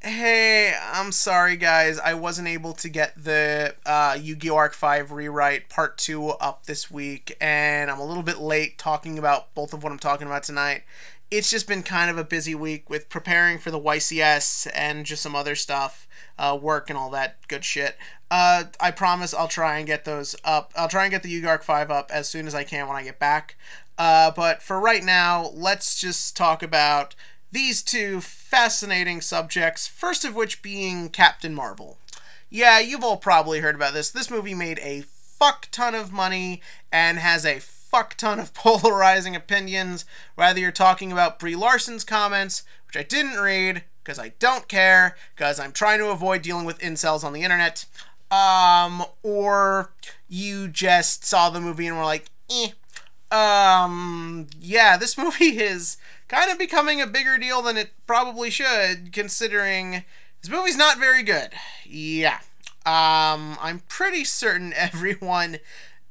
Hey, I'm sorry guys, I wasn't able to get the Yu-Gi-Oh! Arc 5 rewrite part 2 up this week, and I'm a little bit late talking about both of what I'm talking about tonight. It's just been kind of a busy week with preparing for the YCS and just some other stuff, work and all that good shit. I promise I'll try and get those up. I'll try and get the Yu-Gi-Oh! Arc 5 up as soon as I can when I get back. But for right now, let's just talk about these two fascinating subjects, first of which being Captain Marvel. Yeah, you've all probably heard about this. This movie made a fuck ton of money and has a fuck ton of polarizing opinions, whether you're talking about Brie Larson's comments, which I didn't read, because I don't care, because I'm trying to avoid dealing with incels on the internet, or you just saw the movie and were like, eh. Yeah, this movie is kind of becoming a bigger deal than it probably should, considering this movie's not very good. Yeah. I'm pretty certain everyone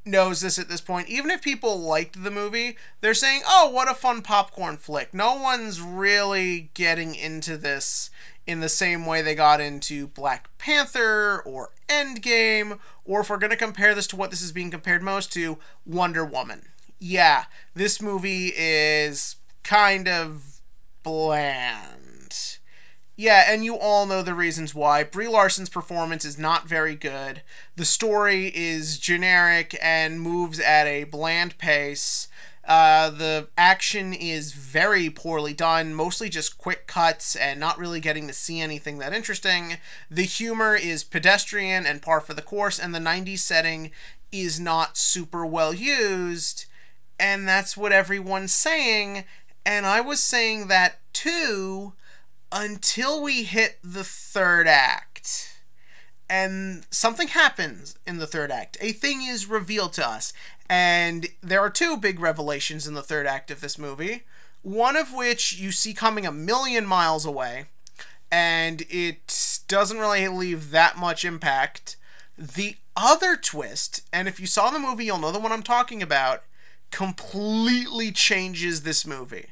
knows this at this point. Even if people liked the movie, they're saying, oh, what a fun popcorn flick. No one's really getting into this in the same way they got into Black Panther or Endgame, or if we're going to compare this to what this is being compared most to, Wonder Woman. Yeah, this movie is kind of bland. Yeah, and you all know the reasons why. Brie Larson's performance is not very good. The story is generic and moves at a bland pace. The action is very poorly done, mostly just quick cuts and not really getting to see anything that interesting. The humor is pedestrian and par for the course, and the 90s setting is not super well used. And that's what everyone's saying, and I was saying that too until we hit the third act. And something happens in the third act. A thing is revealed to us, and there are two big revelations in the third act of this movie, one of which you see coming a million miles away, and it doesn't really leave that much impact. The other twist, and if you saw the movie, you'll know the one I'm talking about, completely changes this movie.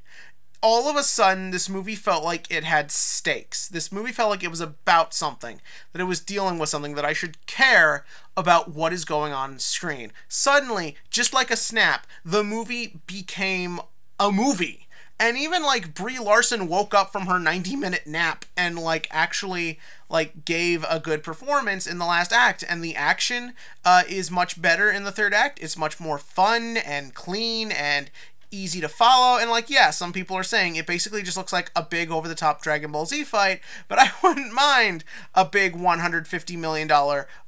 All of a sudden, this movie felt like it had stakes. This movie felt like it was about something, that it was dealing with something, that I should care about what is going on screen. Suddenly, just like a snap, the movie became a movie. And even, like, Brie Larson woke up from her 90-minute nap and, like, actually, like, gave a good performance in the last act. And the action is much better in the third act. It's much more fun and clean and easy to follow. And, like, yeah, some people are saying it basically just looks like a big over-the-top Dragon Ball Z fight. But I wouldn't mind a big $150 million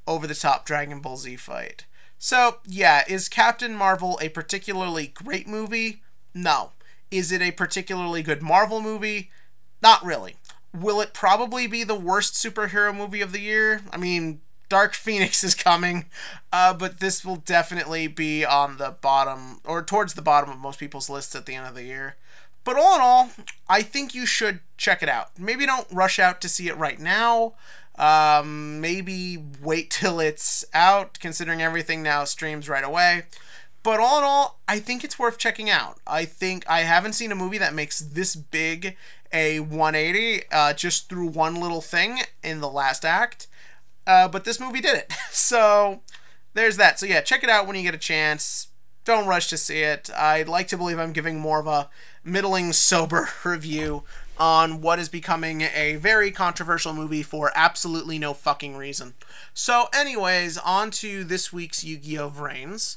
over-the-top Dragon Ball Z fight. So, yeah, is Captain Marvel a particularly great movie? No. Is it a particularly good Marvel movie? Not really. Will it probably be the worst superhero movie of the year? I mean, Dark Phoenix is coming, but this will definitely be on the bottom, or towards the bottom of most people's lists at the end of the year. But all in all, I think you should check it out. Maybe don't rush out to see it right now. Maybe wait till it's out, considering everything now streams right away. But all in all, I think it's worth checking out. I think I haven't seen a movie that makes this big a 180 just through one little thing in the last act. But this movie did it. So there's that. So yeah, check it out when you get a chance. Don't rush to see it. I'd like to believe I'm giving more of a middling sober review on what is becoming a very controversial movie for absolutely no fucking reason. So anyways, on to this week's Yu-Gi-Oh! Vrains.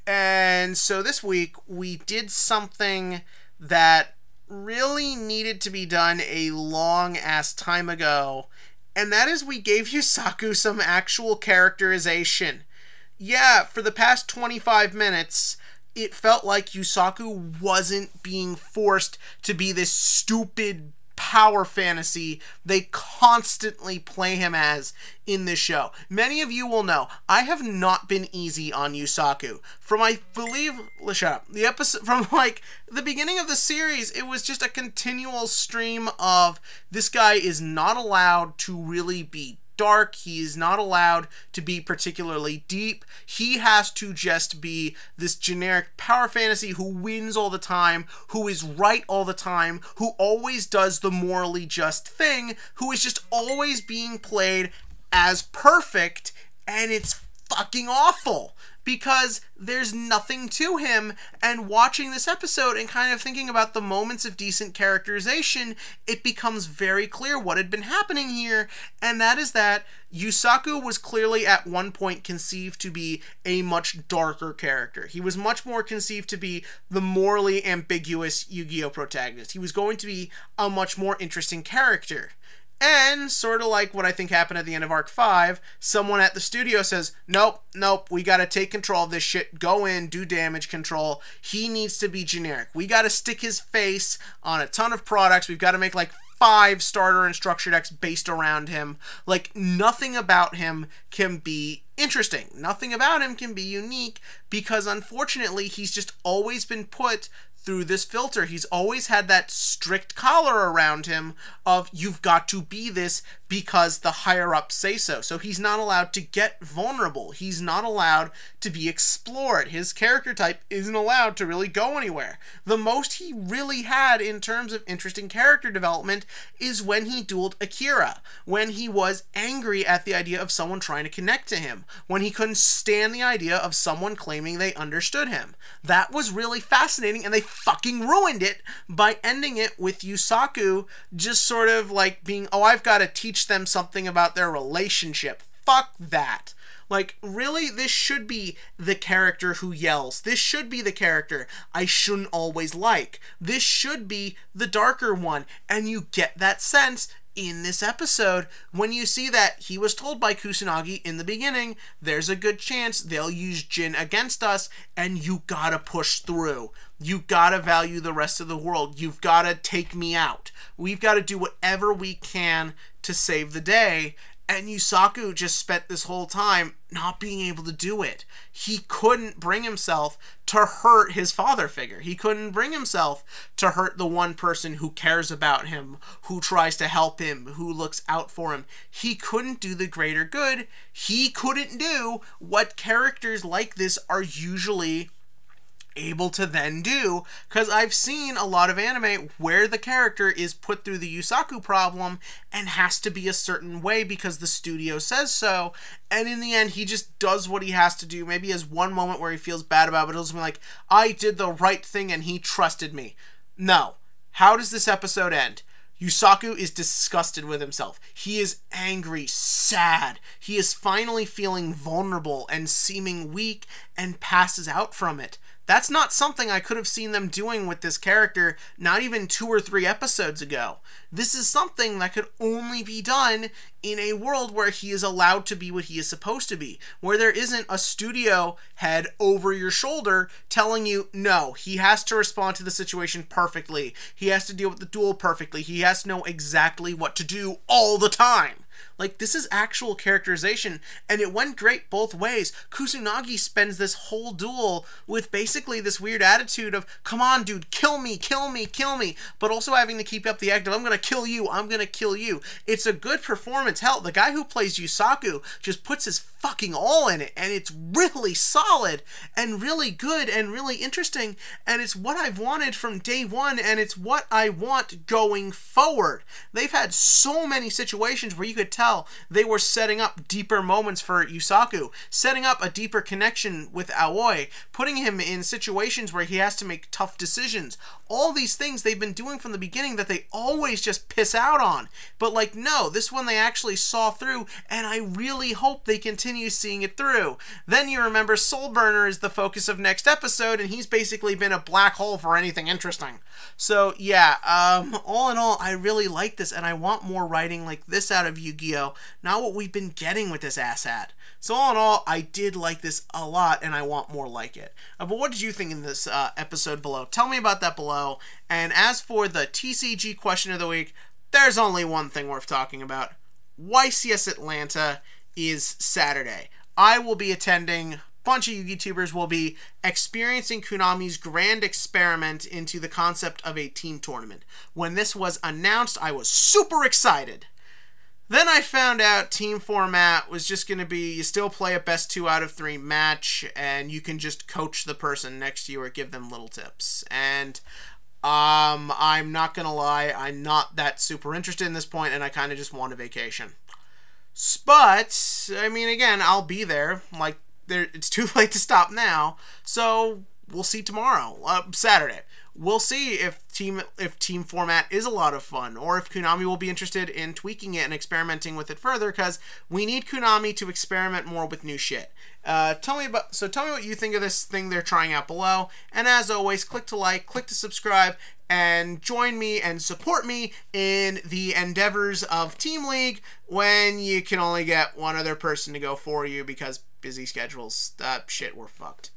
And so this week, we did something that really needed to be done a long-ass time ago, and that is we gave Yusaku some actual characterization. Yeah, for the past 25 minutes, it felt like Yusaku wasn't being forced to be this stupid power fantasy they constantly play him as in this show. Many of you will know I have not been easy on Yusaku. From, I believe, shut up, the episode, from like the beginning of the series, it was just a continual stream of this guy is not allowed to really be dark. He is not allowed to be particularly deep. He has to just be this generic power fantasy who wins all the time, who is right all the time, who always does the morally just thing, who is just always being played as perfect, and it's fucking awful. Because there's nothing to him, and watching this episode and kind of thinking about the moments of decent characterization, it becomes very clear what had been happening here, and that is that Yusaku was clearly at one point conceived to be a much darker character. He was much more conceived to be the morally ambiguous Yugioh protagonist. He was going to be a much more interesting character. And, sort of like what I think happened at the end of Arc 5, someone at the studio says, nope, we gotta take control of this shit, go in, do damage control, he needs to be generic. We gotta stick his face on a ton of products, we've gotta make like 5 starter and structure decks based around him. Like, nothing about him can be interesting. Nothing about him can be unique, because unfortunately, he's just always been put through this filter. He's always had that strict collar around him of, you've got to be this because the higher-ups say so. So he's not allowed to get vulnerable. He's not allowed to be explored. His character type isn't allowed to really go anywhere. The most he really had in terms of interesting character development is when he dueled Akira, when he was angry at the idea of someone trying to connect to him, when he couldn't stand the idea of someone claiming they understood him. That was really fascinating, and they fucking ruined it by ending it with Yusaku just sort of like being, oh, I've got to teach them something about their relationship. Fuck that. Like, really, this should be the character who yells. This should be the character I shouldn't always like. This should be the darker one. And you get that sense in this episode when you see that he was told by Kusanagi in the beginning, there's a good chance they'll use Jin against us, and you gotta push through. You gotta value the rest of the world. You've gotta take me out. We've gotta do whatever we can to save the day. And Yusaku just spent this whole time not being able to do it. He couldn't bring himself to hurt his father figure. He couldn't bring himself to hurt the one person who cares about him, who tries to help him, who looks out for him. He couldn't do the greater good. He couldn't do what characters like this are usually able to then do, because I've seen a lot of anime where the character is put through the Yusaku problem and has to be a certain way because the studio says so, and in the end he just does what he has to do. Maybe he has one moment where he feels bad about it, but it'll just be like, I did the right thing and he trusted me. No. How does this episode end? Yusaku is disgusted with himself. He is angry, sad. He is finally feeling vulnerable and seeming weak and passes out from it. That's not something I could have seen them doing with this character not even 2 or 3 episodes ago. This is something that could only be done in a world where he is allowed to be what he is supposed to be, where there isn't a studio head over your shoulder telling you, no, he has to respond to the situation perfectly. He has to deal with the duel perfectly. He has to know exactly what to do all the time. Like, this is actual characterization, and it went great both ways. Kusanagi spends this whole duel with basically this weird attitude of, come on, dude, kill me, kill me, kill me, but also having to keep up the act of, I'm gonna kill you, I'm gonna kill you. It's a good performance. Hell, the guy who plays Yusaku just puts his fucking all in it, and it's really solid, and really good, and really interesting, and it's what I've wanted from day one, and it's what I want going forward. They've had so many situations where you could tell they were setting up deeper moments for Yusaku, setting up a deeper connection with Aoi, putting him in situations where he has to make tough decisions. All these things they've been doing from the beginning that they always just piss out on. But like, no, this one they actually saw through, and I really hope they continue seeing it through. Then you remember Soulburner is the focus of next episode, and he's basically been a black hole for anything interesting. So yeah, all in all, I really like this, and I want more writing like this out of Yugioh, not what we've been getting with this asshat. So all in all, I did like this a lot, and I want more like it. But what did you think in this episode below? Tell me about that below. And as for the TCG question of the week, there's only one thing worth talking about. YCS Atlanta is Saturday. I will be attending. A bunch of YouTubers will be experiencing Konami's grand experiment into the concept of a team tournament. When this was announced, I was super excited. Then I found out team format was just going to be you still play a best 2 out of 3 match, and you can just coach the person next to you or give them little tips. And I'm not going to lie, I'm not that super interested in this point, and I kind of just want a vacation. But, I mean, again, I'll be there. Like, it's too late to stop now. So, we'll see tomorrow, Saturday. We'll see if team format is a lot of fun, or if Konami will be interested in tweaking it and experimenting with it further, because we need Konami to experiment more with new shit. Tell me what you think of this thing they're trying out below, and as always, click to like, click to subscribe, and join me and support me in the endeavors of Team League when you can only get one other person to go for you because busy schedules. Shit, we're fucked.